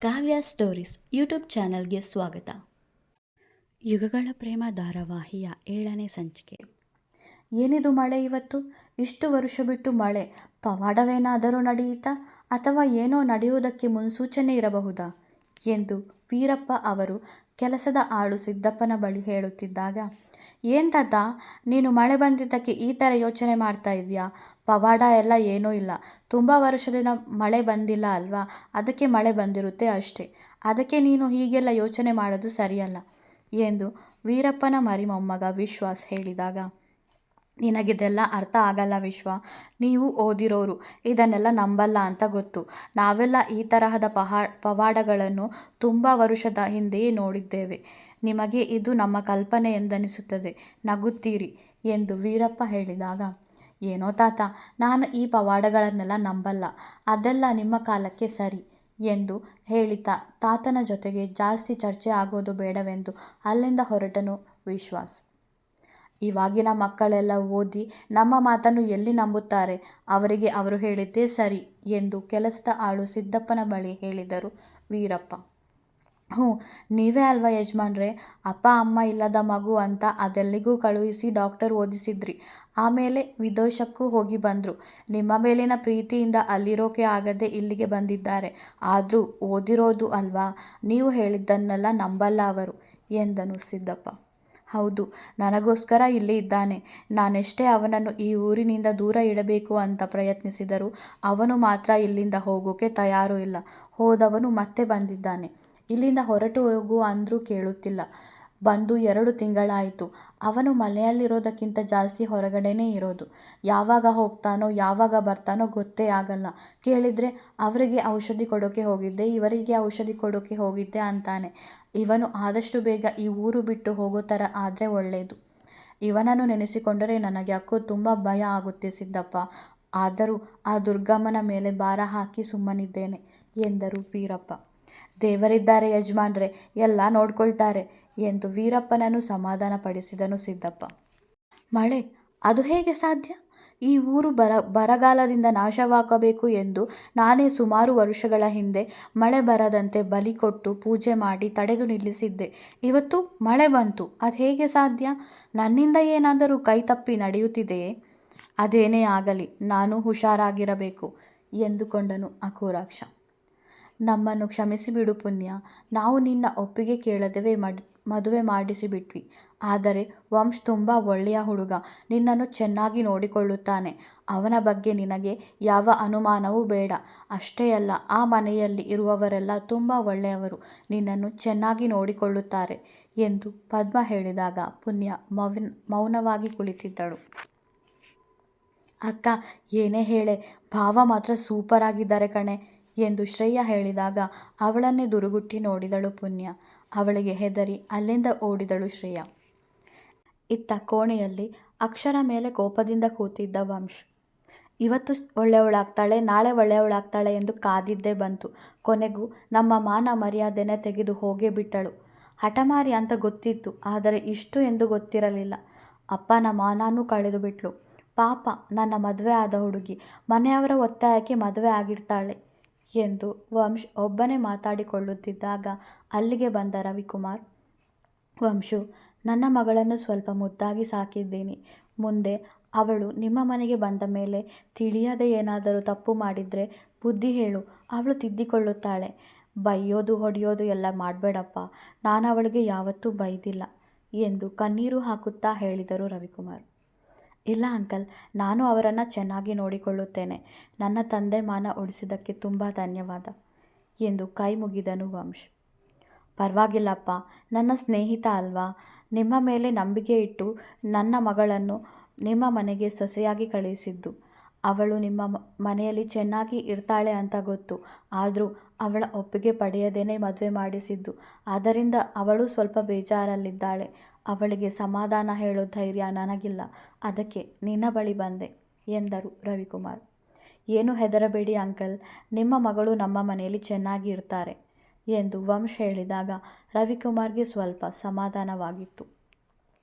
ಕಾವ್ಯ stories YouTube ಚಾನಲ್ಗೆ ಸ್ವಾಗತ. ಯುಗಗಳ ಪ್ರೇಮ ಧಾರಾವಾಹಿಯ 7ನೇ ಸಂಚಿಕೆ. ಏನಿದು ಮಳೆ ಇವತ್ತು? ಇಷ್ಟು ವರುಷ ಬಿಟ್ಟು ಮಳೆ. ಪವಾಡವೇನಾದರೂ ನಡೆಯಿತಾ ಅಥವಾ ಏನೋ ನಡೆಯುವುದಕ್ಕೆ ಮುನ್ಸೂಚನೆ ಇರಬಹುದಾ ಎಂದು ವೀರಪ್ಪ ಅವರು ಕೆಲಸದ ಆಳು ಸಿದ್ದಪ್ಪನ ಬಳಿ ಹೇಳುತ್ತಿದ್ದಾಗ, ಏನ್ ತಾತ, ನೀನು ಮಳೆ ಬಂದಿದ್ದಕ್ಕೆ ಈ ಥರ ಯೋಚನೆ ಮಾಡ್ತಾ ಇದೆಯಾ? ಪವಾಡ ಎಲ್ಲ ಏನೂ ಇಲ್ಲ. ತುಂಬ ವರ್ಷದಿಂದ ಮಳೆ ಬಂದಿಲ್ಲ ಅಲ್ವಾ, ಅದಕ್ಕೆ ಮಳೆ ಬಂದಿರುತ್ತೆ ಅಷ್ಟೇ. ಅದಕ್ಕೆ ನೀನು ಹೀಗೆಲ್ಲ ಯೋಚನೆ ಮಾಡೋದು ಸರಿಯಲ್ಲ ಎಂದು ವೀರಪ್ಪನ ಮರಿ ಮೊಮ್ಮಗ ವಿಶ್ವಾಸ್ ಹೇಳಿದಾಗ, ನಿನಗಿದೆಲ್ಲ ಅರ್ಥ ಆಗಲ್ಲ ವಿಶ್ವ. ನೀವು ಓದಿರೋರು, ಇದನ್ನೆಲ್ಲ ನಂಬಲ್ಲ ಅಂತ ಗೊತ್ತು. ನಾವೆಲ್ಲ ಈ ತರಹದ ಪವಾಡಗಳನ್ನು ತುಂಬ ವರ್ಷದ ಹಿಂದೆಯೇ ನೋಡಿದ್ದೇವೆ. ನಿಮಗೆ ಇದು ನಮ್ಮ ಕಲ್ಪನೆ ಎಂದನಿಸುತ್ತದೆ, ನಗುತ್ತೀರಿ ಎಂದು ವೀರಪ್ಪ ಹೇಳಿದಾಗ, ಏನೋ ತಾತ, ನಾನು ಈ ಪವಾಡಗಳನ್ನೆಲ್ಲ ನಂಬಲ್ಲ. ಅದೆಲ್ಲ ನಿಮ್ಮ ಕಾಲಕ್ಕೆ ಸರಿ ಎಂದು ಹೇಳಿತಾ ತಾತನ ಜೊತೆಗೆ ಜಾಸ್ತಿ ಚರ್ಚೆ ಆಗೋದು ಬೇಡವೆಂದು ಅಲ್ಲಿಂದ ಹೊರಟನು ವಿಶ್ವಾಸ್. ಇವಾಗಿನ ಮಕ್ಕಳೆಲ್ಲ ಓದಿ ನಮ್ಮ ಮಾತನ್ನು ಎಲ್ಲಿ ನಂಬುತ್ತಾರೆ? ಅವರಿಗೆ ಅವರು ಹೇಳಿದ್ದೇ ಸರಿ ಎಂದು ಕೆಲಸದ ಆಳು ಸಿದ್ದಪ್ಪನ ಬಳಿ ಹೇಳಿದರು ವೀರಪ್ಪ. ಹ್ಞೂ, ನೀವೇ ಅಲ್ವಾ ಯಜಮಾನ್ರೆ, ಅಪ್ಪ ಅಮ್ಮ ಇಲ್ಲದ ಮಗು ಅಂತ ಅದೆಲ್ಲಿಗೂ ಕಳುಹಿಸಿ ಡಾಕ್ಟರ್ ಓದಿಸಿದ್ರಿ. ಆಮೇಲೆ ವಿದೇಶಕ್ಕೂ ಹೋಗಿ ಬಂದರು. ನಿಮ್ಮ ಮೇಲಿನ ಪ್ರೀತಿಯಿಂದ ಅಲ್ಲಿರೋಕೆ ಆಗದೆ ಇಲ್ಲಿಗೆ ಬಂದಿದ್ದಾರೆ. ಆದರೂ ಓದಿರೋದು ಅಲ್ವಾ, ನೀವು ಹೇಳಿದ್ದನ್ನೆಲ್ಲ ನಂಬಲ್ಲ ಅವರು ಎಂದನು ಸಿದ್ದಪ್ಪ. ಹೌದು, ನನಗೋಸ್ಕರ ಇಲ್ಲಿ ಇದ್ದಾನೆ. ನಾನೆಷ್ಟೇ ಅವನನ್ನು ಈ ಊರಿನಿಂದ ದೂರ ಇಡಬೇಕು ಅಂತ ಪ್ರಯತ್ನಿಸಿದರೂ ಅವನು ಮಾತ್ರ ಇಲ್ಲಿಂದ ಹೋಗೋಕೆ ತಯಾರು ಇಲ್ಲ. ಹೋದವನು ಮತ್ತೆ ಬಂದಿದ್ದಾನೆ. ಇಲ್ಲಿಂದ ಹೊರಟು ಹೋಗು ಅಂದರೂ ಕೇಳುತ್ತಿಲ್ಲ. ಬಂದು 2 ತಿಂಗಳಾಯಿತು. ಅವನು ಮನೆಯಲ್ಲಿರೋದಕ್ಕಿಂತ ಜಾಸ್ತಿ ಹೊರಗಡೆನೇ ಇರೋದು. ಯಾವಾಗ ಹೋಗ್ತಾನೋ ಯಾವಾಗ ಬರ್ತಾನೋ ಗೊತ್ತೇ ಆಗಲ್ಲ. ಕೇಳಿದರೆ ಅವರಿಗೆ ಔಷಧಿ ಕೊಡೋಕೆ ಹೋಗಿದ್ದೆ, ಇವರಿಗೆ ಔಷಧಿ ಕೊಡೋಕೆ ಹೋಗಿದ್ದೆ ಅಂತಾನೆ. ಇವನು ಆದಷ್ಟು ಬೇಗ ಈ ಊರು ಬಿಟ್ಟು ಹೋಗೋ ಥರ ಆದರೆ ಒಳ್ಳೆಯದು. ಇವನನ್ನು ನೆನೆಸಿಕೊಂಡರೆ ನನಗೆ ಯಾಕೋ ತುಂಬ ಭಯ ಆಗುತ್ತೆ ಸಿದ್ದಪ್ಪ. ಆದರೂ ಆ ದುರ್ಗಮ್ಮನ ಮೇಲೆ ಭಾರ ಹಾಕಿ ಸುಮ್ಮನಿದ್ದೇನೆ ಎಂದರು ವೀರಪ್ಪ. ದೇವರಿದ್ದಾರೆ ಯಜಮಾನ್ರೆ, ಎಲ್ಲ ನೋಡ್ಕೊಳ್ತಾರೆ ಎಂದು ವೀರಪ್ಪನನ್ನು ಸಮಾಧಾನಪಡಿಸಿದನು ಸಿದ್ದಪ್ಪ. ಮಳೆ? ಅದು ಹೇಗೆ ಸಾಧ್ಯ? ಈ ಊರು ಬರಗಾಲದಿಂದ ನಾಶವಾಗಬೇಕು ಎಂದು ನಾನೇ ಸುಮಾರು ವರ್ಷಗಳ ಹಿಂದೆ ಮಳೆ ಬರದಂತೆ ಬಲಿ ಕೊಟ್ಟು ಪೂಜೆ ಮಾಡಿ ತಡೆದು ನಿಲ್ಲಿಸಿದ್ದೆ. ಇವತ್ತು ಮಳೆ ಬಂತು. ಅದು ಹೇಗೆ ಸಾಧ್ಯ? ನನ್ನಿಂದ ಏನಾದರೂ ಕೈ ತಪ್ಪಿ ನಡೆಯುತ್ತಿದೆಯೇ? ಅದೇನೇ ಆಗಲಿ, ನಾನು ಹುಷಾರಾಗಿರಬೇಕು ಎಂದುಕೊಂಡನು ಅಘೋರಾಕ್ಷ. ನಮ್ಮನ್ನು ಕ್ಷಮಿಸಿಬಿಡು ಪುಣ್ಯ. ನಾವು ನಿನ್ನ ಒಪ್ಪಿಗೆ ಕೇಳದೆವೇ ಮದುವೆ ಮಾಡಿಸಿಬಿಟ್ವಿ. ಆದರೆ ವಂಶ್ ತುಂಬ ಒಳ್ಳೆಯ ಹುಡುಗ, ನಿನ್ನನ್ನು ಚೆನ್ನಾಗಿ ನೋಡಿಕೊಳ್ಳುತ್ತಾನೆ. ಅವನ ಬಗ್ಗೆ ನಿನಗೆ ಯಾವ ಅನುಮಾನವೂ ಬೇಡ. ಅಷ್ಟೇ ಅಲ್ಲ, ಆ ಮನೆಯಲ್ಲಿ ಇರುವವರೆಲ್ಲ ತುಂಬ ಒಳ್ಳೆಯವರು, ನಿನ್ನನ್ನು ಚೆನ್ನಾಗಿ ನೋಡಿಕೊಳ್ಳುತ್ತಾರೆ ಎಂದು ಪದ್ಮ ಹೇಳಿದಾಗ ಪುಣ್ಯ ಮೌನವಾಗಿ ಕುಳಿತಿದ್ದಳು. ಅಕ್ಕ, ಏನೇ ಹೇಳೆ, ಭಾವ ಮಾತ್ರ ಸೂಪರ್ ಆಗಿದ್ದಾರೆ ಕಣೆ ಎಂದು ಶ್ರೇಯ ಹೇಳಿದಾಗ ಅವಳನ್ನೇ ದುರುಗುಟ್ಟಿ ನೋಡಿದಳು ಪುಣ್ಯ. ಅವಳಿಗೆ ಹೆದರಿ ಅಲ್ಲಿಂದ ಓಡಿದಳು ಶ್ರೇಯ. ಇತ್ತ ಕೋಣೆಯಲ್ಲಿ ಅಕ್ಷರ ಮೇಲೆ ಕೋಪದಿಂದ ಕೂತಿದ್ದ ವಂಶ್. ಇವತ್ತು ಒಳ್ಳೆಯವಳಾಗ್ತಾಳೆ, ನಾಳೆ ಒಳ್ಳೆಯವಳಾಗ್ತಾಳೆ ಎಂದು ಕಾದಿದ್ದೇ ಬಂತು. ಕೊನೆಗೂ ನಮ್ಮ ಮಾನ ಮರ್ಯಾದೆನೇ ತೆಗೆದು ಹೋಗೇ ಬಿಟ್ಟಳು. ಹಠಮಾರಿ ಅಂತ ಗೊತ್ತಿತ್ತು, ಆದರೆ ಇಷ್ಟು ಎಂದು ಗೊತ್ತಿರಲಿಲ್ಲ. ಅಪ್ಪನ ಮಾನನೂ ಕಳೆದು ಬಿಟ್ಲು. ಪಾಪ, ನನ್ನ ಮದುವೆ ಆದ ಹುಡುಗಿ ಮನೆಯವರ ಒತ್ತಾಯಕ್ಕೆ ಮದುವೆ ಆಗಿರ್ತಾಳೆ ಎಂದು ವಂಶ್ ಒಬ್ಬನೇ ಮಾತಾಡಿಕೊಳ್ಳುತ್ತಿದ್ದಾಗ ಅಲ್ಲಿಗೆ ಬಂದ ರವಿಕುಮಾರ್. ವಂಶು, ನನ್ನ ಮಗಳನ್ನು ಸ್ವಲ್ಪ ಮುದ್ದಾಗಿ ಸಾಕಿದ್ದೀನಿ. ಮುಂದೆ ಅವಳು ನಿಮ್ಮ ಮನೆಗೆ ಬಂದ ಮೇಲೆ ತಿಳಿಯದೆ ಏನಾದರೂ ತಪ್ಪು ಮಾಡಿದರೆ ಬುದ್ಧಿ ಹೇಳು, ಅವಳು ತಿದ್ದಿಕೊಳ್ಳುತ್ತಾಳೆ. ಬೈಯೋದು ಹೊಡೆಯೋದು ಎಲ್ಲ ಮಾಡಬೇಡಪ್ಪ. ನಾನು ಅವಳಿಗೆ ಯಾವತ್ತೂ ಬೈದಿಲ್ಲ ಎಂದು ಕಣ್ಣೀರು ಹಾಕುತ್ತಾ ಹೇಳಿದರು ರವಿಕುಮಾರ್. ಇಲ್ಲ ಅಂಕಲ್, ನಾನು ಅವರನ್ನು ಚೆನ್ನಾಗಿ ನೋಡಿಕೊಳ್ಳುತ್ತೇನೆ. ನನ್ನ ತಂದೆ ಮಾನ ಉಳಿಸಿದ್ದಕ್ಕೆ ತುಂಬ ಧನ್ಯವಾದ ಎಂದು ಕೈ ಮುಗಿದನು ವಂಶ್. ಪರವಾಗಿಲ್ಲಪ್ಪ, ನನ್ನ ಸ್ನೇಹಿತ ಅಲ್ವಾ, ನಿಮ್ಮ ಮೇಲೆ ನಂಬಿಕೆ ಇಟ್ಟು ನನ್ನ ಮಗಳನ್ನು ನಿಮ್ಮ ಮನೆಗೆ ಸೊಸೆಯಾಗಿ ಕಳುಹಿಸಿದ್ದು. ಅವಳು ನಿಮ್ಮ ಮನೆಯಲ್ಲಿ ಚೆನ್ನಾಗಿ ಇರ್ತಾಳೆ ಅಂತ ಗೊತ್ತು. ಆದರೂ ಅವಳ ಒಪ್ಪಿಗೆ ಪಡೆಯದೇನೆ ಮದುವೆ ಮಾಡಿಸಿದ್ದು. ಆದ್ದರಿಂದ ಅವಳು ಸ್ವಲ್ಪ ಬೇಜಾರಲ್ಲಿದ್ದಾಳೆ. ಅವಳಿಗೆ ಸಮಾಧಾನ ಹೇಳೋ ಧೈರ್ಯ ನನಗಿಲ್ಲ. ಅದಕ್ಕೆ ನಿನ್ನ ಬಳಿ ಬಂದೆ ಎಂದರು ರವಿಕುಮಾರ್. ಏನು ಹೆದರಬೇಡಿ ಅಂಕಲ್, ನಿಮ್ಮ ಮಗಳು ನಮ್ಮ ಮನೆಯಲ್ಲಿ ಚೆನ್ನಾಗಿ ಇರ್ತಾರೆ ಎಂದು ವಂಶ್ ಹೇಳಿದಾಗ ರವಿಕುಮಾರ್ಗೆ ಸ್ವಲ್ಪ ಸಮಾಧಾನವಾಗಿತ್ತು.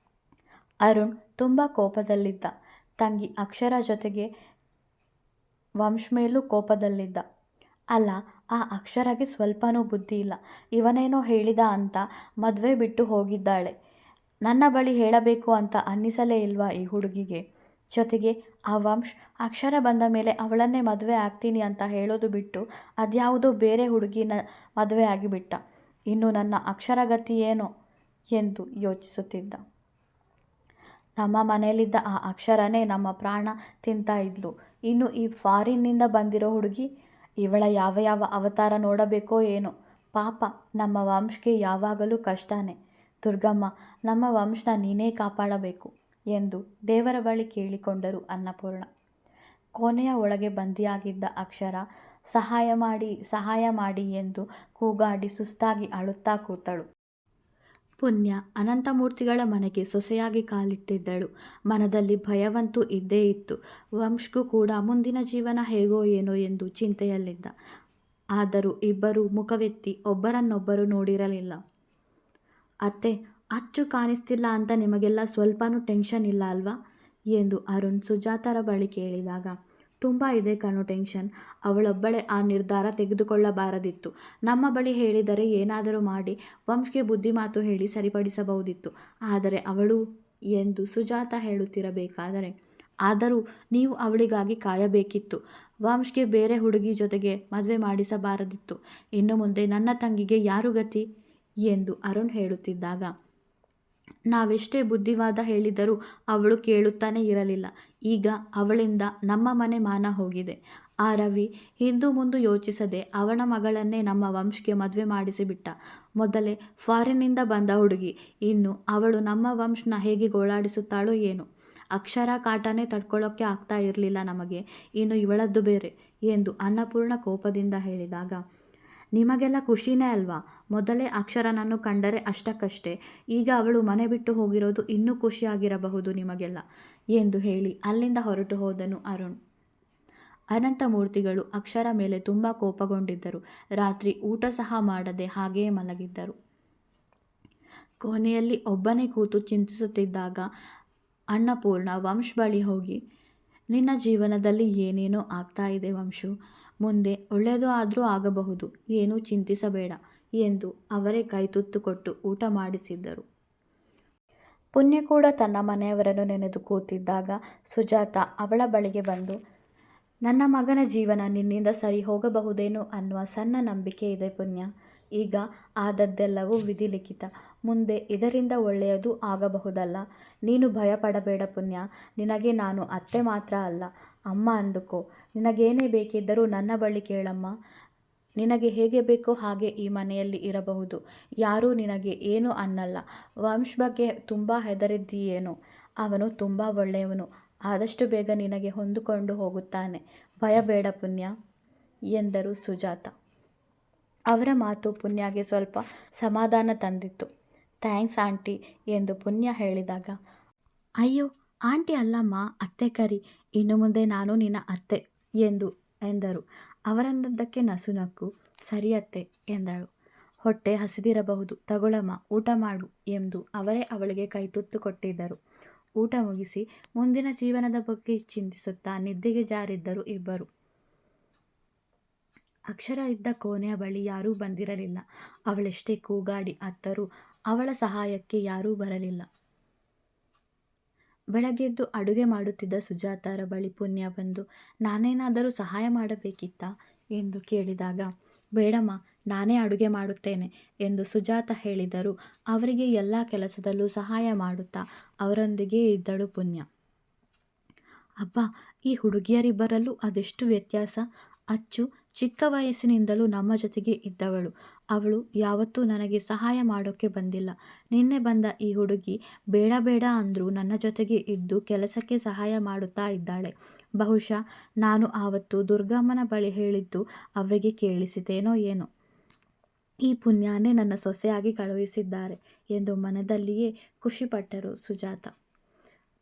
ಅರುಣ್ ತುಂಬ ಕೋಪದಲ್ಲಿದ್ದ. ತಂಗಿ ಅಕ್ಷರ ಜೊತೆಗೆ ವಂಶ್ ಮೇಲೂ ಕೋಪದಲ್ಲಿದ್ದ. ಅಲ್ಲ, ಆ ಅಕ್ಷರಾಗೆ ಸ್ವಲ್ಪನೂ ಬುದ್ಧಿ ಇಲ್ಲ. ಇವನೇನೋ ಹೇಳಿದ ಅಂತ ಮದುವೆ ಬಿಟ್ಟು ಹೋಗಿದ್ದಾಳೆ. ನನ್ನ ಬಳಿ ಹೇಳಬೇಕು ಅಂತ ಅನ್ನಿಸಲೇ ಇಲ್ವಾ ಈ ಹುಡುಗಿಗೆ? ಜೊತೆಗೆ ಆ ವಂಶ್ ಅಕ್ಷರ ಬಂದ ಮೇಲೆ ಅವಳನ್ನೇ ಮದುವೆ ಆಗ್ತೀನಿ ಅಂತ ಹೇಳೋದು ಬಿಟ್ಟು ಅದ್ಯಾವುದೋ ಬೇರೆ ಹುಡುಗಿನ ಮದುವೆ ಆಗಿಬಿಟ್ಟ. ಇನ್ನು ನನ್ನ ಅಕ್ಷರ ಗತಿ ಏನೋ ಎಂದು ಯೋಚಿಸುತ್ತಿದ್ದ. ನಮ್ಮ ಮನೆಯಲ್ಲಿದ್ದ ಆ ಅಕ್ಷರನೇ ನಮ್ಮ ಪ್ರಾಣ ತಿಂತಾ ಇದ್ಲು. ಇನ್ನು ಈ ಫಾರಿನ್ನಿಂದ ಬಂದಿರೋ ಹುಡುಗಿ, ಇವಳ ಯಾವ ಯಾವ ಅವತಾರ ನೋಡಬೇಕೋ ಏನೋ. ಪಾಪ, ನಮ್ಮ ವಂಶ್ಗೆ ಯಾವಾಗಲೂ ಕಷ್ಟನೇ. ದುರ್ಗಮ್ಮ, ನಮ್ಮ ವಂಶನ ನೀನೇ ಕಾಪಾಡಬೇಕು ಎಂದು ದೇವರ ಬಳಿ ಕೇಳಿಕೊಂಡರು ಅನ್ನಪೂರ್ಣ. ಕೋಣೆಯ ಒಳಗೆ ಬಂದಿಯಾಗಿದ್ದ ಅಕ್ಷರ ಸಹಾಯ ಮಾಡಿ ಎಂದು ಕೂಗಾಡಿ ಸುಸ್ತಾಗಿ ಅಳುತ್ತಾ ಕೂತಳು. ಪುಣ್ಯ ಅನಂತಮೂರ್ತಿಗಳ ಮನೆಗೆ ಸೊಸೆಯಾಗಿ ಕಾಲಿಟ್ಟಿದ್ದಳು. ಮನದಲ್ಲಿ ಭಯವಂತೂ ಇದ್ದೇ ಇತ್ತು. ವಂಶ್ಗೂ ಕೂಡ ಮುಂದಿನ ಜೀವನ ಹೇಗೋ ಏನೋ ಎಂದು ಚಿಂತೆಯಲ್ಲಿದ್ದ. ಆದರೂ ಇಬ್ಬರೂ ಮುಖವೆತ್ತಿ ಒಬ್ಬರನ್ನೊಬ್ಬರು ನೋಡಿರಲಿಲ್ಲ. ಅತ್ತೆ, ಅಚ್ಚು ಕಾಣಿಸ್ತಿಲ್ಲ ಅಂತ ನಿಮಗೆಲ್ಲ ಸ್ವಲ್ಪನೂ ಟೆನ್ಷನ್ ಇಲ್ಲ ಅಲ್ವಾ ಎಂದು ಅರುಣ್ ಸುಜಾತರ ಬಳಿ ಕೇಳಿದಾಗ, ತುಂಬ ಇದೆ ಕಣೋ ಟೆನ್ಷನ್. ಅವಳೊಬ್ಬಳೇ ಆ ನಿರ್ಧಾರ ತೆಗೆದುಕೊಳ್ಳಬಾರದಿತ್ತು. ನಮ್ಮ ಬಳಿ ಹೇಳಿದರೆ ಏನಾದರೂ ಮಾಡಿ ವಂಶ್ಗೆ ಬುದ್ಧಿ ಮಾತು ಹೇಳಿ ಸರಿಪಡಿಸಬಹುದಿತ್ತು. ಆದರೆ ಅವಳು ಎಂದು ಸುಜಾತ ಹೇಳುತ್ತಿರಬೇಕಾದರೆ, ಆದರೂ ನೀವು ಅವಳಿಗಾಗಿ ಕಾಯಬೇಕಿತ್ತು. ವಂಶ್ಗೆ ಬೇರೆ ಹುಡುಗಿ ಜೊತೆಗೆ ಮದುವೆ ಮಾಡಿಸಬಾರದಿತ್ತು. ಇನ್ನು ಮುಂದೆ ನನ್ನ ತಂಗಿಗೆ ಯಾರು ಗತಿ ಎಂದು ಅರುಣ್ ಹೇಳುತ್ತಿದ್ದಾಗ, ನಾವೆಷ್ಟೇ ಬುದ್ಧಿವಾದ ಹೇಳಿದರೂ ಅವಳು ಕೇಳುತ್ತಾನೇ ಇರಲಿಲ್ಲ. ಈಗ ಅವಳಿಂದ ನಮ್ಮ ಮನೆ ಮಾನ ಹೋಗಿದೆ. ಆ ರವಿ ಹಿಂದು ಮುಂದು ಯೋಚಿಸದೆ ಅವನ ಮಗಳನ್ನೇ ನಮ್ಮ ವಂಶ್ಗೆ ಮದುವೆ ಮಾಡಿಸಿಬಿಟ್ಟ. ಮೊದಲೇ ಫಾರಿನ್ನಿಂದ ಬಂದ ಹುಡುಗಿ, ಇನ್ನು ಅವಳು ನಮ್ಮ ವಂಶನ ಹೇಗೆ ಗೋಳಾಡಿಸುತ್ತಾಳೋ ಏನೋ. ಅಕ್ಷರ ಕಾಟನೇ ತಡ್ಕೊಳ್ಳೋಕ್ಕೆ ಆಗ್ತಾ ಇರಲಿಲ್ಲ ನಮಗೆ, ಇನ್ನು ಇವಳದ್ದು ಬೇರೆ ಎಂದು ಅನ್ನಪೂರ್ಣ ಕೋಪದಿಂದ ಹೇಳಿದಾಗ, ನಿಮಗೆಲ್ಲ ಖುಷಿನೇ ಅಲ್ವಾ? ಮೊದಲೇ ಅಕ್ಷರನನ್ನು ಕಂಡರೆ ಅಷ್ಟಕ್ಕಷ್ಟೇ. ಈಗ ಅವಳು ಮನೆ ಬಿಟ್ಟು ಹೋಗಿರೋದು ಇನ್ನೂ ಖುಷಿಯಾಗಿರಬಹುದು ನಿಮಗೆಲ್ಲ ಎಂದು ಹೇಳಿ ಅಲ್ಲಿಂದ ಹೊರಟು ಹೋದನು ಅರುಣ್. ಅನಂತಮೂರ್ತಿಗಳು ಅಕ್ಷರ ಮೇಲೆ ತುಂಬ ಕೋಪಗೊಂಡಿದ್ದರು. ರಾತ್ರಿ ಊಟ ಸಹ ಮಾಡದೆ ಹಾಗೆಯೇ ಮಲಗಿದ್ದರು. ಕೋಣೆಯಲ್ಲಿ ಒಬ್ಬನೇ ಕೂತು ಚಿಂತಿಸುತ್ತಿದ್ದಾಗ ಅನ್ನಪೂರ್ಣ ವಂಶ್ ಬಳಿ ಹೋಗಿ, ನಿನ್ನ ಜೀವನದಲ್ಲಿ ಏನೇನೋ ಆಗ್ತಾ ಇದೆ ವಂಶು. ಮುಂದೆ ಒಳ್ಳೆಯದು ಆದರೂ ಆಗಬಹುದು, ಏನೂ ಚಿಂತಿಸಬೇಡ ಎಂದು ಅವರೇ ಕೈತುತ್ತು ಕೊಟ್ಟು ಊಟ ಮಾಡಿಸಿದ್ದರು. ಪುಣ್ಯ ಕೂಡ ತನ್ನ ಮನೆಯವರನ್ನು ನೆನೆದು ಕೂತಿದ್ದಾಗ ಸುಜಾತ ಅವಳ ಬಳಿಗೆ ಬಂದು, ನನ್ನ ಮಗನ ಜೀವನ ನಿನ್ನಿಂದ ಸರಿ ಹೋಗಬಹುದೇನೋ ಅನ್ನುವ ಸಣ್ಣ ನಂಬಿಕೆ ಇದೆ ಪುಣ್ಯ. ಈಗ ಆದದ್ದೆಲ್ಲವೂ ವಿಧಿಲಿಖಿತ. ಮುಂದೆ ಇದರಿಂದ ಒಳ್ಳೆಯದು ಆಗಬಹುದಲ್ಲ. ನೀನು ಭಯಪಡಬೇಡ ಪುಣ್ಯ. ನಿನಗೆ ನಾನು ಅತ್ತೆ ಮಾತ್ರ ಅಲ್ಲ, ಅಮ್ಮ ಅಂದುಕೋ. ನಿನಗೇನೇ ಬೇಕಿದ್ದರೂ ನನ್ನ ಬಳಿ ಕೇಳಮ್ಮ. ನಿನಗೆ ಹೇಗೆ ಬೇಕೋ ಹಾಗೆ ಈ ಮನೆಯಲ್ಲಿ ಇರಬಹುದು. ಯಾರೂ ನಿನಗೆ ಏನೂ ಅನ್ನಲ್ಲ. ವಂಶ್ ಬಗ್ಗೆ ತುಂಬ ಹೆದರಿದ್ದೀಯೇನೋ. ಅವನು ತುಂಬ ಒಳ್ಳೆಯವನು. ಆದಷ್ಟು ಬೇಗ ನಿನಗೆ ಹೊಂದಿಕೊಂಡು ಹೋಗುತ್ತಾನೆ. ಭಯಬೇಡ ಪುಣ್ಯ ಎಂದರು ಸುಜಾತ. ಅವರ ಮಾತು ಪುಣ್ಯಗೆ ಸ್ವಲ್ಪ ಸಮಾಧಾನ ತಂದಿತ್ತು. ಥ್ಯಾಂಕ್ಸ್ ಆಂಟಿ ಎಂದು ಪುಣ್ಯ ಹೇಳಿದಾಗ, ಅಯ್ಯೋ ಆಂಟಿ ಅಲ್ಲಮ್ಮ, ಅತ್ತೆ ಕರಿ. ಇನ್ನು ಮುಂದೆ ನಾನು ನಿನ್ನ ಅತ್ತೆ ಎಂದರು. ಅವರನ್ನದ್ದಕ್ಕೆ ನಸುನಕ್ಕು, ಸರಿ ಅತ್ತೆ ಎಂದಳು. ಹೊಟ್ಟೆ ಹಸಿದಿರಬಹುದು, ತಗೊಳಮ್ಮ, ಊಟ ಮಾಡು ಎಂದು ಅವರೇ ಅವಳಿಗೆ ಕೈತುತ್ತು ಕೊಟ್ಟಿದ್ದರು. ಊಟ ಮುಗಿಸಿ ಮುಂದಿನ ಜೀವನದ ಬಗ್ಗೆ ಚಿಂತಿಸುತ್ತಾ ನಿದ್ದೆಗೆ ಜಾರಿದ್ದರು ಇಬ್ಬರು. ಅಕ್ಷರ ಇದ್ದ ಕೋಣೆಯ ಬಳಿ ಯಾರೂ ಬಂದಿರಲಿಲ್ಲ. ಅವಳೆಷ್ಟೇ ಕೂಗಾಡಿ ಅತ್ತರೂ ಅವಳ ಸಹಾಯಕ್ಕೆ ಯಾರೂ ಬರಲಿಲ್ಲ. ಬೆಳಗ್ಗೆದ್ದು ಅಡುಗೆ ಮಾಡುತ್ತಿದ್ದ ಸುಜಾತರ ಬಳಿ ಪುಣ್ಯ ಬಂದು, ನಾನೇನಾದರೂ ಸಹಾಯ ಮಾಡಬೇಕಿತ್ತಾ ಎಂದು ಕೇಳಿದಾಗ, ಬೇಡಮ್ಮ, ನಾನೇ ಅಡುಗೆ ಮಾಡುತ್ತೇನೆ ಎಂದು ಸುಜಾತ ಹೇಳಿದರು. ಅವರಿಗೆ ಎಲ್ಲ ಕೆಲಸದಲ್ಲೂ ಸಹಾಯ ಮಾಡುತ್ತಾ ಅವರೊಂದಿಗೆ ಇದ್ದಳು ಪುಣ್ಯ. ಅಬ್ಬಾ, ಈ ಹುಡುಗಿಯರಿಬ್ಬರಲ್ಲೂ ಅದೆಷ್ಟು ವ್ಯತ್ಯಾಸ! ಅಚ್ಚು ಚಿಕ್ಕ ವಯಸ್ಸಿನಿಂದಲೂ ನಮ್ಮ ಜೊತೆಗೆ ಇದ್ದವಳು. ಅವಳು ಯಾವತ್ತೂ ನನಗೆ ಸಹಾಯ ಮಾಡೋಕ್ಕೆ ಬಂದಿಲ್ಲ. ನಿನ್ನೆ ಬಂದ ಈ ಹುಡುಗಿ ಬೇಡ ಬೇಡ ಅಂದರೂ ನನ್ನ ಜೊತೆಗೆ ಇದ್ದು ಕೆಲಸಕ್ಕೆ ಸಹಾಯ ಮಾಡುತ್ತಾ ಇದ್ದಾಳೆ. ಬಹುಶಃ ನಾನು ಆವತ್ತು ದುರ್ಗಮ್ಮನ ಬಳಿ ಹೇಳಿದ್ದು ಅವರಿಗೆ ಕೇಳಿಸಿತೇನೋ ಏನೋ. ಈ ಪುಣ್ಯನೇ ನನ್ನ ಸೊಸೆಯಾಗಿ ಕಳುಹಿಸಿದ್ದಾರೆ ಎಂದು ಮನದಲ್ಲಿಯೇ ಖುಷಿಪಟ್ಟರು ಸುಜಾತ.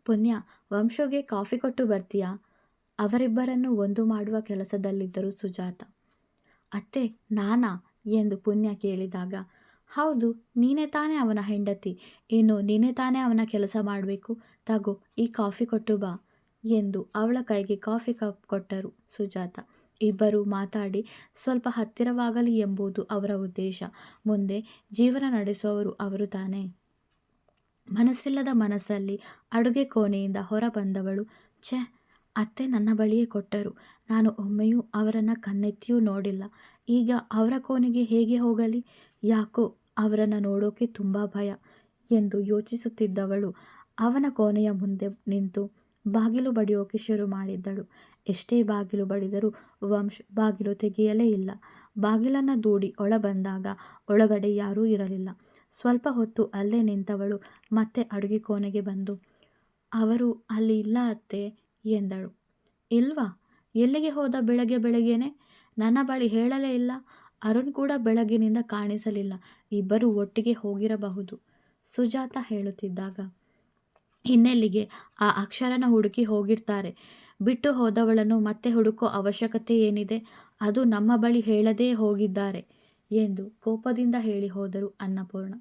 ಪುಣ್ಯ, ವಂಶುಗೆ ಕಾಫಿ ಕೊಟ್ಟು ಬರ್ತೀಯಾ? ಅವರಿಬ್ಬರನ್ನು ಒಂದು ಮಾಡುವ ಕೆಲಸದಲ್ಲಿದ್ದರು ಸುಜಾತ. ಅತ್ತೆ, ನಾನಾ ಎಂದು ಪುಣ್ಯ ಕೇಳಿದಾಗ, ಹೌದು, ನೀನೇ ತಾನೇ ಅವನ ಹೆಂಡತಿ. ಇನ್ನು ನೀನೇ ತಾನೇ ಅವನ ಕೆಲಸ ಮಾಡಬೇಕು. ತಗೋ, ಈ ಕಾಫಿ ಕೊಟ್ಟು ಬಾ ಎಂದು ಅವಳ ಕೈಗೆ ಕಾಫಿ ಕಪ್ ಕೊಟ್ಟರು ಸುಜಾತ. ಇಬ್ಬರು ಮಾತಾಡಿ ಸ್ವಲ್ಪ ಹತ್ತಿರವಾಗಲಿ ಎಂಬುದು ಅವರ ಉದ್ದೇಶ. ಮುಂದೆ ಜೀವನ ನಡೆಸುವವರು ಅವರು ತಾನೇ. ಮನಸ್ಸಿಲ್ಲದ ಮನಸ್ಸಲ್ಲಿ ಅಡುಗೆ ಕೋಣೆಯಿಂದ ಹೊರ ಬಂದವಳು, ಛೆ, ಅತ್ತೆ ನನ್ನ ಬಳಿಯೇ ಕೊಟ್ಟರು. ನಾನು ಒಮ್ಮೆಯೂ ಅವರನ್ನು ಕಣ್ಣೆತ್ತಿಯೂ ನೋಡಿಲ್ಲ. ಈಗ ಅವರ ಕೋಣೆಗೆ ಹೇಗೆ ಹೋಗಲಿ? ಯಾಕೋ ಅವರನ್ನು ನೋಡೋಕೆ ತುಂಬ ಭಯ ಎಂದು ಯೋಚಿಸುತ್ತಿದ್ದವಳು ಅವನ ಕೋಣೆಯ ಮುಂದೆ ನಿಂತು ಬಾಗಿಲು ಬಡಿಯೋಕೆ ಶುರು ಮಾಡಿದ್ದಳು. ಎಷ್ಟೇ ಬಾಗಿಲು ಬಡಿದರೂ ವಂಶ್ ಬಾಗಿಲು ತೆಗೆಯಲೇ ಇಲ್ಲ. ಬಾಗಿಲನ್ನು ದೂಡಿ ಒಳ ಬಂದಾಗ ಒಳಗಡೆ ಯಾರೂ ಇರಲಿಲ್ಲ. ಸ್ವಲ್ಪ ಹೊತ್ತು ಅಲ್ಲೇ ನಿಂತವಳು ಮತ್ತೆ ಅಡುಗೆ ಕೋಣೆಗೆ ಬಂದು, ಅವರು ಅಲ್ಲಿ ಇಲ್ಲ ಅತ್ತೆ ಎಂದಳು. ಇಲ್ವಾ? ಎಲ್ಲಿಗೆ ಹೋದ ಬೆಳಗ್ಗೆ ಬೆಳಗ್ಗೆನೆ? ನನ್ನ ಬಳಿ ಹೇಳಲೇ ಇಲ್ಲ. ಅರುಣ್ ಕೂಡ ಬೆಳಗ್ಗಿನಿಂದ ಕಾಣಿಸಲಿಲ್ಲ. ಇಬ್ಬರು ಒಟ್ಟಿಗೆ ಹೋಗಿರಬಹುದು, ಸುಜಾತ ಹೇಳುತ್ತಿದ್ದಾಗ, ಇನ್ನೆಲ್ಲಿಗೆ? ಆ ಅಕ್ಷರನ ಹುಡುಕಿ ಹೋಗಿರ್ತಾರೆ. ಬಿಟ್ಟು ಹೋದವಳನ್ನು ಮತ್ತೆ ಹುಡುಕೋ ಅವಶ್ಯಕತೆ ಏನಿದೆ? ಅದು ನಮ್ಮ ಬಳಿ ಹೇಳದೇ ಹೋಗಿದ್ದಾರೆ ಎಂದು ಕೋಪದಿಂದ ಹೇಳಿ ಹೋದರು ಅನ್ನಪೂರ್ಣ.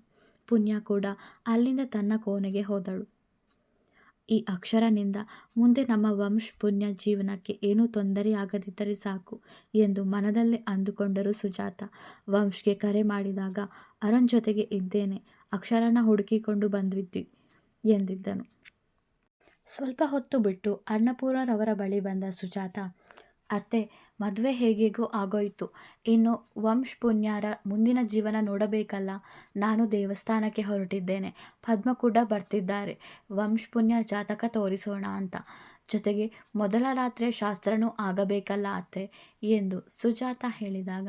ಪುಣ್ಯ ಕೂಡ ಅಲ್ಲಿಂದ ತನ್ನ ಕೋಣೆಗೆ ಹೋದಳು. ಈ ಅಕ್ಷರನಿಂದ ಮುಂದೆ ನಮ್ಮ ವಂಶ್ ಪುಣ್ಯ ಜೀವನಕ್ಕೆ ಏನೂ ತೊಂದರೆಯಾಗದಿದ್ದರೆ ಸಾಕು ಎಂದು ಮನದಲ್ಲೇ ಅಂದುಕೊಂಡರು ಸುಜಾತ. ವಂಶ್ಗೆ ಕರೆ ಮಾಡಿದಾಗ ಅರುಣ್ ಜೊತೆಗೆ ಇದ್ದೇನೆ, ಅಕ್ಷರನ ಹುಡುಕಿಕೊಂಡು ಬಂದ್ವಿದ್ವಿ ಎಂದಿದ್ದನು. ಸ್ವಲ್ಪ ಹೊತ್ತು ಬಿಟ್ಟು ಅನ್ನಪೂರ್ಣರವರ ಬಳಿ ಬಂದ ಸುಜಾತ, ಅತ್ತೆ, ಮದುವೆ ಹೇಗೇಗೋ ಆಗೋಯ್ತು. ಇನ್ನು ವಂಶ್ ಪುಣ್ಯರ ಮುಂದಿನ ಜೀವನ ನೋಡಬೇಕಲ್ಲ. ನಾನು ದೇವಸ್ಥಾನಕ್ಕೆ ಹೊರಟಿದ್ದೇನೆ. ಪದ್ಮ ಕೂಡ ಬರ್ತಿದ್ದಾರೆ. ವಂಶ್ ಪುಣ್ಯ ಜಾತಕ ತೋರಿಸೋಣ ಅಂತ. ಜೊತೆಗೆ ಮೊದಲ ರಾತ್ರಿಯ ಶಾಸ್ತ್ರನೂ ಆಗಬೇಕಲ್ಲ ಅತ್ತೆ ಎಂದು ಸುಜಾತ ಹೇಳಿದಾಗ,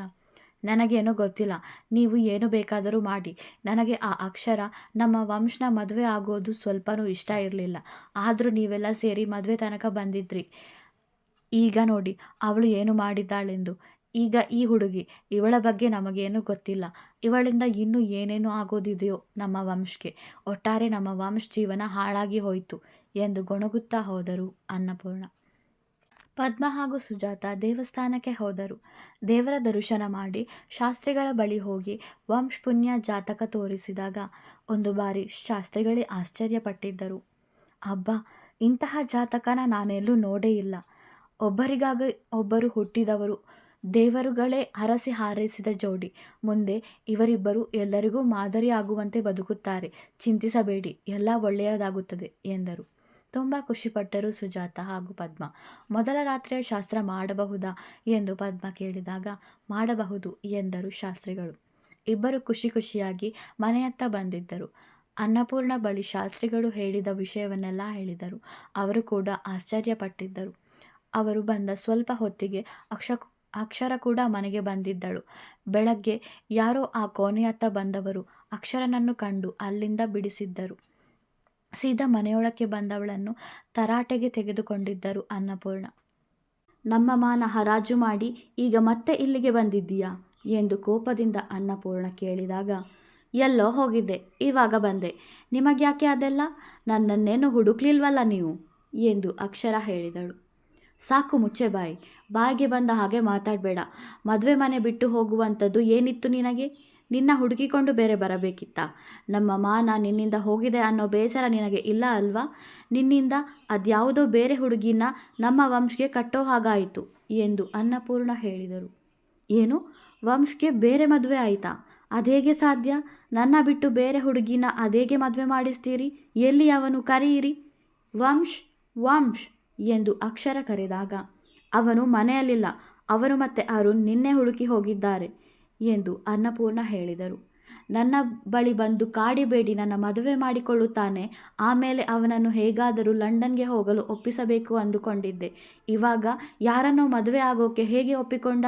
ನನಗೇನೋ ಗೊತ್ತಿಲ್ಲ, ನೀವು ಏನು ಬೇಕಾದರೂ ಮಾಡಿ. ನನಗೆ ಆ ಅಕ್ಷರ ನಮ್ಮ ವಂಶನ ಮದುವೆ ಆಗೋದು ಸ್ವಲ್ಪನೂ ಇಷ್ಟ ಇರಲಿಲ್ಲ. ಆದರೂ ನೀವೆಲ್ಲ ಸೇರಿ ಮದುವೆ ತನಕ ಬಂದಿದ್ರಿ. ಈಗ ನೋಡಿ ಅವಳು ಏನು ಮಾಡಿದ್ದಾಳೆಂದು. ಈಗ ಈ ಹುಡುಗಿ, ಇವಳ ಬಗ್ಗೆ ನಮಗೇನೂ ಗೊತ್ತಿಲ್ಲ. ಇವಳಿಂದ ಇನ್ನೂ ಏನೇನು ಆಗೋದಿದೆಯೋ ನಮ್ಮ ವಂಶಕ್ಕೆ. ಒಟ್ಟಾರೆ ನಮ್ಮ ವಂಶ್ ಜೀವನ ಹಾಳಾಗಿ ಹೋಯಿತು ಎಂದು ಗೊಣಗುತ್ತಾ ಹೋದರು ಅನ್ನಪೂರ್ಣ. ಪದ್ಮ ಹಾಗೂ ಸುಜಾತ ದೇವಸ್ಥಾನಕ್ಕೆ ಹೋದರು. ದೇವರ ದರ್ಶನ ಮಾಡಿ ಶಾಸ್ತ್ರಿಗಳ ಬಳಿ ಹೋಗಿ ವಂಶ್ ಪುಣ್ಯ ಜಾತಕ ತೋರಿಸಿದಾಗ ಒಂದು ಬಾರಿ ಶಾಸ್ತ್ರಿಗಳೇ ಆಶ್ಚರ್ಯಪಟ್ಟಿದ್ದರು. ಅಬ್ಬಾ, ಇಂತಹ ಜಾತಕನ ನಾನೆಲ್ಲೂ ನೋಡೇ ಇಲ್ಲ. ಒಬ್ಬರಿಗಾಗಿ ಒಬ್ಬರು ಹುಟ್ಟಿದವರು, ದೇವರುಗಳೇ ಹರಸಿ ಹಾರೈಸಿದ ಜೋಡಿ. ಮುಂದೆ ಇವರಿಬ್ಬರು ಎಲ್ಲರಿಗೂ ಮಾದರಿಯಾಗುವಂತೆ ಬದುಕುತ್ತಾರೆ. ಚಿಂತಿಸಬೇಡಿ, ಎಲ್ಲ ಒಳ್ಳೆಯದಾಗುತ್ತದೆ ಎಂದರು. ತುಂಬ ಖುಷಿಪಟ್ಟರು ಸುಜಾತ ಹಾಗೂ ಪದ್ಮ. ಮೊದಲ ರಾತ್ರಿಯ ಶಾಸ್ತ್ರ ಮಾಡಬಹುದಾ ಎಂದು ಪದ್ಮ ಕೇಳಿದಾಗ, ಮಾಡಬಹುದು ಎಂದರು ಶಾಸ್ತ್ರಿಗಳು. ಇಬ್ಬರು ಖುಷಿ ಖುಷಿಯಾಗಿ ಮನೆಯತ್ತ ಬಂದಿದ್ದರು. ಅನ್ನಪೂರ್ಣ ಬಳಿ ಶಾಸ್ತ್ರಿಗಳು ಹೇಳಿದ ವಿಷಯವನ್ನೆಲ್ಲ ಹೇಳಿದರು. ಅವರು ಕೂಡ ಆಶ್ಚರ್ಯಪಟ್ಟಿದ್ದರು. ಅವರು ಬಂದ ಸ್ವಲ್ಪ ಹೊತ್ತಿಗೆ ಅಕ್ಷರ ಕೂಡ ಮನೆಗೆ ಬಂದಿದ್ದಳು. ಬೆಳಗ್ಗೆ ಯಾರೋ ಆ ಕೋಣೆಯತ್ತ ಬಂದವರು ಅಕ್ಷರನನ್ನು ಕಂಡು ಅಲ್ಲಿಂದ ಬಿಡಿಸಿದ್ದರು. ಸೀದಾ ಮನೆಯೊಳಕ್ಕೆ ಬಂದವಳನ್ನು ತರಾಟೆಗೆ ತೆಗೆದುಕೊಂಡಿದ್ದರು ಅನ್ನಪೂರ್ಣ. ನಮ್ಮ ಮಾನ ಹರಾಜು ಮಾಡಿ ಈಗ ಮತ್ತೆ ಇಲ್ಲಿಗೆ ಬಂದಿದ್ದೀಯಾ ಎಂದು ಕೋಪದಿಂದ ಅನ್ನಪೂರ್ಣ ಕೇಳಿದಾಗ, ಎಲ್ಲೋ ಹೋಗಿದ್ದೆ, ಇವಾಗ ಬಂದೆ. ನಿಮಗ್ಯಾಕೆ ಅದೆಲ್ಲ? ನನ್ನನ್ನೇನು ಹುಡುಕ್ಲಿಲ್ವಲ್ಲ ನೀವು ಎಂದು ಅಕ್ಷರ ಹೇಳಿದಳು. ಸಾಕು, ಮುಚ್ಚೆ ಬಾಯಿ. ಬಾಯಿಗೆ ಬಂದ ಹಾಗೆ ಮಾತಾಡಬೇಡ. ಮದುವೆ ಮನೆ ಬಿಟ್ಟು ಹೋಗುವಂಥದ್ದು ಏನಿತ್ತು ನಿನಗೆ? ನಿನ್ನ ಹುಡುಕಿಕೊಂಡು ಬೇರೆ ಬರಬೇಕಿತ್ತ? ನಮ್ಮ ಮಾನ ನಿನ್ನಿಂದ ಹೋಗಿದೆ ಅನ್ನೋ ಬೇಸರ ನಿನಗೆ ಇಲ್ಲ ಅಲ್ವಾ? ನಿನ್ನಿಂದ ಅದ್ಯಾವುದೋ ಬೇರೆ ಹುಡುಗಿನ ನಮ್ಮ ವಂಶಕ್ಕೆ ಕಟ್ಟೋ ಹಾಗಾಯಿತು ಎಂದು ಅನ್ನಪೂರ್ಣ ಹೇಳಿದರು. ಏನು? ವಂಶಕ್ಕೆ ಬೇರೆ ಮದುವೆ ಆಯಿತಾ? ಅದೇಗೆ ಸಾಧ್ಯ? ನನ್ನ ಬಿಟ್ಟು ಬೇರೆ ಹುಡುಗಿನ ಅದೇಗೆ ಮದುವೆ ಮಾಡಿಸ್ತೀರಿ? ಎಲ್ಲಿ ಅವನು? ಕರೆಯಿರಿ. ವಂಶ್ ವಂಶ್ ಎಂದು ಅಕ್ಷರ ಕರೆದಾಗ, ಅವನು ಮನೆಯಲ್ಲಿಲ್ಲ. ಅವನು ಮತ್ತೆ ಅರುಣ್ ನಿನ್ನೆ ಹುಡುಕಿ ಹೋಗಿದ್ದಾರೆ ಎಂದು ಅನ್ನಪೂರ್ಣ ಹೇಳಿದರು. ನನ್ನ ಬಳಿ ಬಂದು ಕಾಡಿಬೇಡಿ, ನನ್ನ ಮದುವೆ ಮಾಡಿಕೊಳ್ಳುತ್ತಾನೆ. ಆಮೇಲೆ ಅವನನ್ನು ಹೇಗಾದರೂ ಲಂಡನ್ಗೆ ಹೋಗಲು ಒಪ್ಪಿಸಬೇಕು ಅಂದುಕೊಂಡಿದ್ದೆ. ಇವಾಗ ಯಾರನ್ನೋ ಮದುವೆ ಆಗೋಕೆ ಹೇಗೆ ಒಪ್ಪಿಕೊಂಡ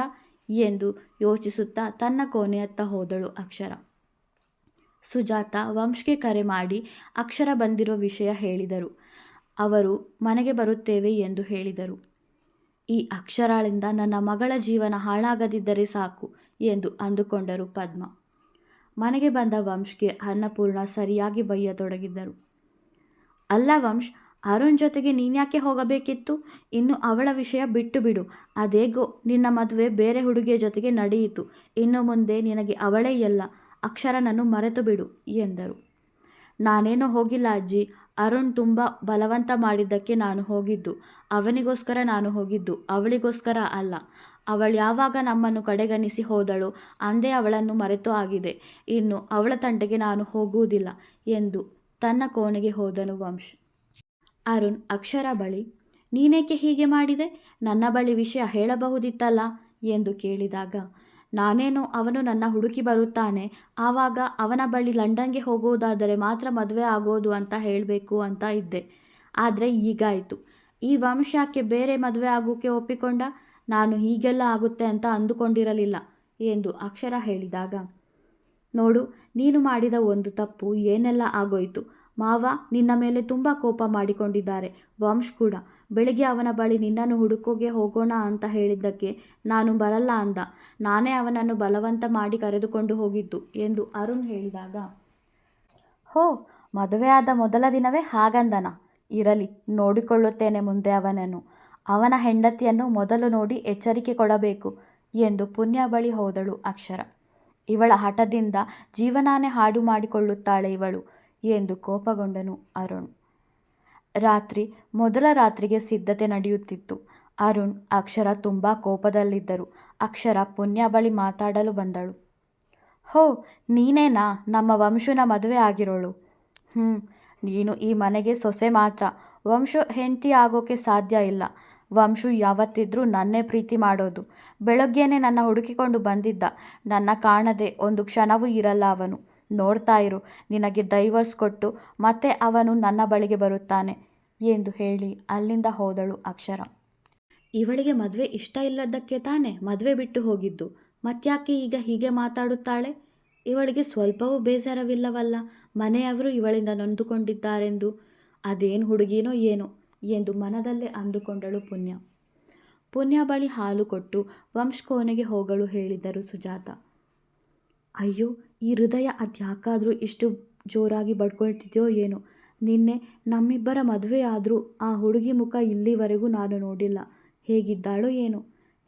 ಎಂದು ಯೋಚಿಸುತ್ತಾ ತನ್ನ ಕೋಣೆಯತ್ತ ಹೋದಳು ಅಕ್ಷರ. ಸುಜಾತ ವಂಶ್ಗೆ ಕರೆ ಮಾಡಿ ಅಕ್ಷರ ಬಂದಿರೋ ವಿಷಯ ಹೇಳಿದರು. ಅವರು ಮನೆಗೆ ಬರುತ್ತೇವೆ ಎಂದು ಹೇಳಿದರು. ಈ ಅಕ್ಷರಾಳಿಂದ ನನ್ನ ಮಗಳ ಜೀವನ ಹಾಳಾಗದಿದ್ದರೆ ಸಾಕು ಎಂದು ಅಂದುಕೊಂಡರು ಪದ್ಮ. ಮನೆಗೆ ಬಂದ ವಂಶ್ಗೆ ಅನ್ನಪೂರ್ಣ ಸರಿಯಾಗಿ ಬೈಯತೊಡಗಿದ್ದರು. ಅಲ್ಲ ವಂಶ್, ಅರುಣ್ ಜೊತೆಗೆ ನೀನ್ಯಾಕೆ ಹೋಗಬೇಕಿತ್ತು? ಇನ್ನು ಅವಳ ವಿಷಯ ಬಿಟ್ಟು ಬಿಡು. ಅದೇಗೋ ನಿನ್ನ ಮದುವೆ ಬೇರೆ ಹುಡುಗಿಯ ಜೊತೆಗೆ ನಡೆಯಿತು. ಇನ್ನು ಮುಂದೆ ನಿನಗೆ ಅವಳೇ ಎಲ್ಲ. ಅಕ್ಷರನನ್ನು ಮರೆತು ಬಿಡು ಎಂದರು. ನಾನೇನೋ ಹೋಗಿಲ್ಲ ಅಜ್ಜಿ. ಅರುಣ್ ತುಂಬ ಬಲವಂತ ಮಾಡಿದ್ದಕ್ಕೆ ನಾನು ಹೋಗಿದ್ದು. ಅವನಿಗೋಸ್ಕರ ನಾನು ಹೋಗಿದ್ದು, ಅವಳಿಗೋಸ್ಕರ ಅಲ್ಲ. ಅವಳು ಯಾವಾಗ ನಮ್ಮನ್ನು ಕಡೆಗಣಿಸಿ ಹೋದಳು ಅಂದೇ ಅವಳನ್ನು ಮರೆತು ಆಗಿದೆ. ಇನ್ನು ಅವಳ ತಂಟೆಗೆ ನಾನು ಹೋಗುವುದಿಲ್ಲ ಎಂದು ತನ್ನ ಕೋಣೆಗೆ ಹೋದನು ವಂಶ್. ಅರುಣ್ ಅಕ್ಷರ ಬಳಿ, ನೀನೇಕೆ ಹೀಗೆ ಮಾಡಿದೆ? ನನ್ನ ಬಳಿ ವಿಷಯ ಹೇಳಬಹುದಿತ್ತಲ್ಲ ಎಂದು ಕೇಳಿದಾಗ, ನಾನೇನು ಅವನು ನನ್ನ ಹುಡುಕಿ ಬರುತ್ತಾನೆ, ಆವಾಗ ಅವನ ಬಳಿ ಲಂಡನ್ಗೆ ಹೋಗುವುದಾದರೆ ಮಾತ್ರ ಮದುವೆ ಆಗೋದು ಅಂತ ಹೇಳಬೇಕು ಅಂತ ಇದ್ದೆ. ಆದರೆ ಈಗಾಯಿತು. ಈ ವಂಶ ಯಾಕೆ ಬೇರೆ ಮದುವೆ ಆಗೋಕ್ಕೆ ಒಪ್ಪಿಕೊಂಡ? ನಾನು ಹೀಗೆಲ್ಲ ಆಗುತ್ತೆ ಅಂತ ಅಂದುಕೊಂಡಿರಲಿಲ್ಲ ಎಂದು ಅಕ್ಷರ ಹೇಳಿದಾಗ, ನೋಡು, ನೀನು ಮಾಡಿದ ಒಂದು ತಪ್ಪು ಏನೆಲ್ಲ ಆಗೋಯ್ತು. ಮಾವ ನಿನ್ನ ಮೇಲೆ ತುಂಬ ಕೋಪ ಮಾಡಿಕೊಂಡಿದ್ದಾರೆ. ವಂಶ್ ಕೂಡ ಬೆಳಿಗ್ಗೆ ಅವನ ಬಳಿ ನಿನ್ನನ್ನು ಹುಡುಕೋಗೆ ಹೋಗೋಣ ಅಂತ ಹೇಳಿದ್ದಕ್ಕೆ ನಾನು ಬರಲ್ಲ ಅಂದ. ನಾನೇ ಅವನನ್ನು ಬಲವಂತ ಮಾಡಿ ಕರೆದುಕೊಂಡು ಹೋಗಿದ್ದು ಎಂದು ಅರುಣ್ ಹೇಳಿದಾಗ, ಹೋ, ಮದುವೆ ಆದ ಮೊದಲ ದಿನವೇ ಹಾಗಂದನ? ಇರಲಿ, ನೋಡಿಕೊಳ್ಳುತ್ತೇನೆ ಮುಂದೆ ಅವನನ್ನು. ಅವನ ಹೆಂಡತಿಯನ್ನು ಮೊದಲು ನೋಡಿ ಎಚ್ಚರಿಕೆ ಕೊಡಬೇಕು ಎಂದು ಪುಣ್ಯ ಬಳಿ ಹೋದಳು ಅಕ್ಷರ. ಇವಳ ಹಠದಿಂದ ಜೀವನಾನೇ ಹಾಡು ಮಾಡಿಕೊಳ್ಳುತ್ತಾಳೆ ಇವಳು ಎಂದು ಕೋಪಗೊಂಡನು ಅರುಣ್. ಮೊದಲ ರಾತ್ರಿಗೆ ಸಿದ್ಧತೆ ನಡೆಯುತ್ತಿತ್ತು. ಅರುಣ್ ಅಕ್ಷರ ತುಂಬ ಕೋಪದಲ್ಲಿದ್ದರು. ಅಕ್ಷರ ಪುಣ್ಯ ಬಳಿ ಮಾತಾಡಲು ಬಂದಳು. ಹೋ, ನೀನೇನಾ ನಮ್ಮ ವಂಶುನ ಮದುವೆ ಆಗಿರೋಳು? ನೀನು ಈ ಮನೆಗೆ ಸೊಸೆ ಮಾತ್ರ. ವಂಶು ಹೆಂಡತಿ ಆಗೋಕ್ಕೆ ಸಾಧ್ಯ ಇಲ್ಲ. ವಂಶು ಯಾವತ್ತಿದ್ರೂ ನನ್ನೇ ಪ್ರೀತಿ ಮಾಡೋದು. ಬೆಳಗ್ಗೆನೆ ನನ್ನ ಹುಡುಕಿಕೊಂಡು ಬಂದಿದ್ದ. ನನ್ನ ಕಾಣದೆ ಒಂದು ಕ್ಷಣವೂ ಇರಲ್ಲ ಅವನು. ನೋಡ್ತಾ ಇರು, ನಿನಗೆ ಡೈವರ್ಸ್ ಕೊಟ್ಟು ಮತ್ತೆ ಅವನು ನನ್ನ ಬಳಿಗೆ ಬರುತ್ತಾನೆ ಎಂದು ಹೇಳಿ ಅಲ್ಲಿಂದ ಹೋದಳು ಅಕ್ಷರ. ಇವಳಿಗೆ ಮದುವೆ ಇಷ್ಟ ಇಲ್ಲದಕ್ಕೆ ತಾನೇ ಮದುವೆ ಬಿಟ್ಟು ಹೋಗಿದ್ದು. ಮತ್ಯಾಕೆ ಈಗ ಹೀಗೆ ಮಾತಾಡುತ್ತಾಳೆ? ಇವಳಿಗೆ ಸ್ವಲ್ಪವೂ ಬೇಸರವಿಲ್ಲವಲ್ಲ ಮನೆಯವರು ಇವಳಿಂದ ನೊಂದುಕೊಂಡಿದ್ದಾರೆಂದು. ಅದೇನು ಹುಡುಗಿನೋ ಏನೋ ಎಂದು ಮನದಲ್ಲೇ ಅಂದುಕೊಂಡಳು ಪುಣ್ಯ. ಪುಣ್ಯ ಬಳಿ ಹಾಲು ಕೊಟ್ಟು ವಂಶ್ ಕೋಣೆಗೆ ಹೋಗಲು ಹೇಳಿದರು ಸುಜಾತ. ಅಯ್ಯೋ, ಈ ಹೃದಯ ಅದ್ಯಾಕಾದರೂ ಇಷ್ಟು ಜೋರಾಗಿ ಬಡ್ಕೊಳ್ತಿದೆಯೋ ಏನೋ. ನಿನ್ನೆ ನಮ್ಮಿಬ್ಬರ ಮದುವೆ ಆದರೂ ಆ ಹುಡುಗಿ ಮುಖ ಇಲ್ಲಿವರೆಗೂ ನಾನು ನೋಡಿಲ್ಲ. ಹೇಗಿದ್ದಾಳೋ ಏನೋ.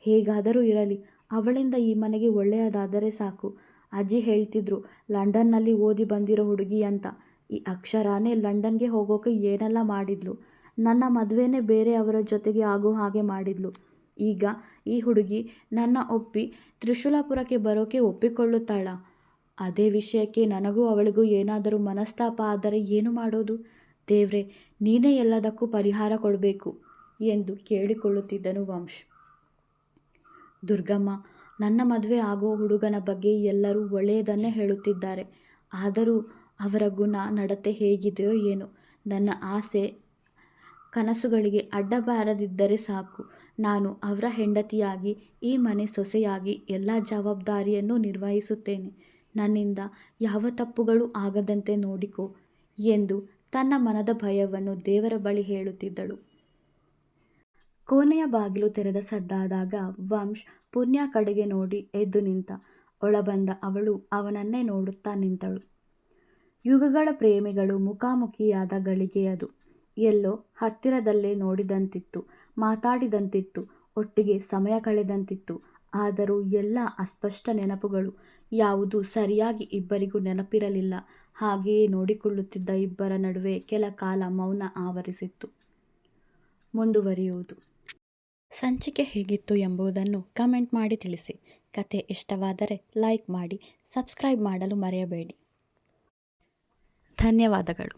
ಹೇಗಾದರೂ ಇರಲಿ, ಅವಳಿಂದ ಈ ಮನೆಗೆ ಒಳ್ಳೆಯದಾದರೆ ಸಾಕು. ಅಜ್ಜಿ ಹೇಳ್ತಿದ್ರು, ಲಂಡನ್ನಲ್ಲಿ ಓದಿ ಬಂದಿರೋ ಹುಡುಗಿ ಅಂತ. ಈ ಅಕ್ಷರಾನೇ ಲಂಡನ್ಗೆ ಹೋಗೋಕೆ ಏನೆಲ್ಲ ಮಾಡಿದ್ಲು. ನನ್ನ ಮದುವೆನೇ ಬೇರೆ ಅವರ ಜೊತೆಗೆ ಆಗೋ ಹಾಗೆ ಮಾಡಿದ್ಲು. ಈಗ ಈ ಹುಡುಗಿ ನನ್ನ ಒಪ್ಪಿ ತ್ರಿಶೂಲಪುರಕ್ಕೆ ಬರೋಕೆ ಒಪ್ಪಿಕೊಳ್ಳುತ್ತಾಳ. ಅದೇ ವಿಷಯಕ್ಕೆ ನನಗೂ ಅವಳಿಗೂ ಏನಾದರೂ ಮನಸ್ತಾಪ ಆದರೆ ಏನು ಮಾಡೋದು? ದೇವ್ರೆ, ನೀನೇ ಎಲ್ಲದಕ್ಕೂ ಪರಿಹಾರ ಕೊಡಬೇಕು ಎಂದು ಕೇಳಿಕೊಳ್ಳುತ್ತಿದ್ದನು ವಂಶ್. ದುರ್ಗಮ್ಮ, ನನ್ನ ಮದುವೆ ಆಗೋ ಹುಡುಗನ ಬಗ್ಗೆ ಎಲ್ಲರೂ ಒಳ್ಳೆಯದನ್ನೇ ಹೇಳುತ್ತಿದ್ದಾರೆ. ಆದರೂ ಅವರ ಗುಣ ನಡತೆ ಹೇಗಿದೆಯೋ ಏನೋ. ನನ್ನ ಆಸೆ ಕನಸುಗಳಿಗೆ ಅಡ್ಡ ಬಾರದಿದ್ದರೆ ಸಾಕು. ನಾನು ಅವರ ಹೆಂಡತಿಯಾಗಿ ಈ ಮನೆ ಸೊಸೆಯಾಗಿ ಎಲ್ಲ ಜವಾಬ್ದಾರಿಯನ್ನು ನಿರ್ವಹಿಸುತ್ತೇನೆ. ನನ್ನಿಂದ ಯಾವ ತಪ್ಪುಗಳು ಆಗದಂತೆ ನೋಡಿಕೋ ಎಂದು ತನ್ನ ಮನದ ಭಯವನ್ನು ದೇವರ ಬಳಿ ಹೇಳುತ್ತಿದ್ದಳು. ಕೋಣೆಯ ಬಾಗಿಲು ತೆರೆದ ಸದ್ದಾದಾಗ ವಂಶ್ ಪುಣ್ಯ ಕಡೆಗೆ ನೋಡಿ ಎದ್ದು ನಿಂತ. ಒಳಬಂದ ಅವಳು ಅವನನ್ನೇ ನೋಡುತ್ತಾ ನಿಂತಳು. ಯುಗಗಳ ಪ್ರೇಮಿಗಳು ಮುಖಾಮುಖಿಯಾದ ಗಳಿಗೆಯದು. ಎಲ್ಲೋ ಹತ್ತಿರದಲ್ಲೇ ನೋಡಿದಂತಿತ್ತು, ಮಾತಾಡಿದಂತಿತ್ತು, ಒಟ್ಟಿಗೆ ಸಮಯ ಕಳೆದಂತಿತ್ತು. ಆದರೂ ಎಲ್ಲ ಅಸ್ಪಷ್ಟ ನೆನಪುಗಳು. ಯಾವುದೂ ಸರಿಯಾಗಿ ಇಬ್ಬರಿಗೂ ನೆನಪಿರಲಿಲ್ಲ. ಹಾಗೆಯೇ ನೋಡಿಕೊಳ್ಳುತ್ತಿದ್ದ ಇಬ್ಬರ ನಡುವೆ ಕೆಲ ಕಾಲ ಮೌನ ಆವರಿಸಿತ್ತು. ಮುಂದುವರಿಯುವುದು. ಸಂಚಿಕೆ ಹೇಗಿತ್ತು ಎಂಬುದನ್ನು ಕಮೆಂಟ್ ಮಾಡಿ ತಿಳಿಸಿ. ಕತೆ ಇಷ್ಟವಾದರೆ ಲೈಕ್ ಮಾಡಿ, ಸಬ್ಸ್ಕ್ರೈಬ್ ಮಾಡಲು ಮರೆಯಬೇಡಿ. ಧನ್ಯವಾದಗಳು.